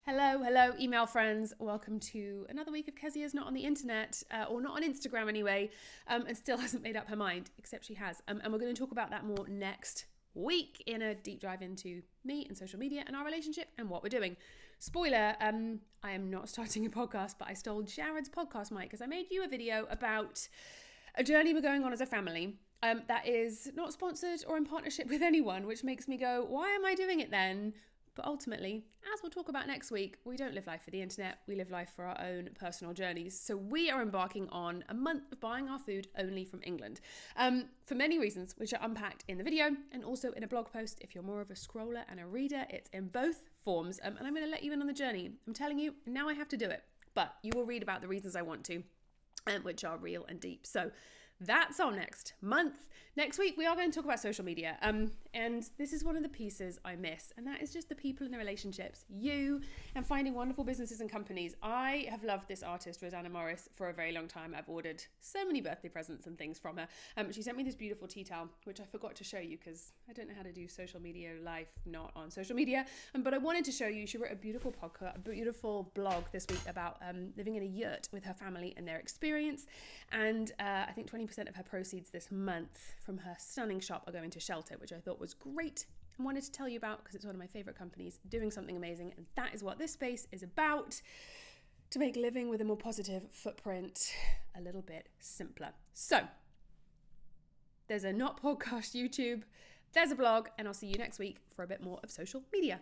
Hello, email friends. Welcome to another week of Kezia's not on the internet, or not on Instagram anyway, and still hasn't made up her mind, except she has. And we're going to talk about that more next week in a deep dive into me and social media and our relationship and what we're doing. Spoiler, I am not starting a podcast, but I stole Jared's podcast mic because I made you a video about a journey we're going on as a family. That is not sponsored or in partnership with anyone, which makes me go, why am I doing it then? But ultimately, as we'll talk about next week, we don't live life for the internet, we live life for our own personal journeys. So we are embarking on a month of buying our food only from England, for many reasons, which are unpacked in the video and also in a blog post. If you're more of a scroller and a reader, it's in both forms, and I'm going to let you in on the journey. I'm telling you, now I have to do it, but you will read about the reasons I want to, which are real and deep. So that's our next month. Next week, we are going to talk about social media. And this is one of the pieces I miss. And that is just the people in the relationships, you, and finding wonderful businesses and companies. I have loved this artist, Rosanna Morris, for a very long time. I've ordered so many birthday presents and things from her. She sent me this beautiful tea towel, which I forgot to show you because I don't know how to do social media live, not on social media. But I wanted to show you, she wrote a beautiful podcast, a beautiful blog this week about living in a yurt with her family and their experience. And I think 20% of her proceeds this month from her stunning shop are going to shelter, which I thought was great and wanted to tell you about because it's one of my favorite companies doing something amazing. And that is what this space is about, to make living with a more positive footprint a little bit simpler. So there's a not podcast YouTube, there's a blog, and I'll see you next week for a bit more of social media.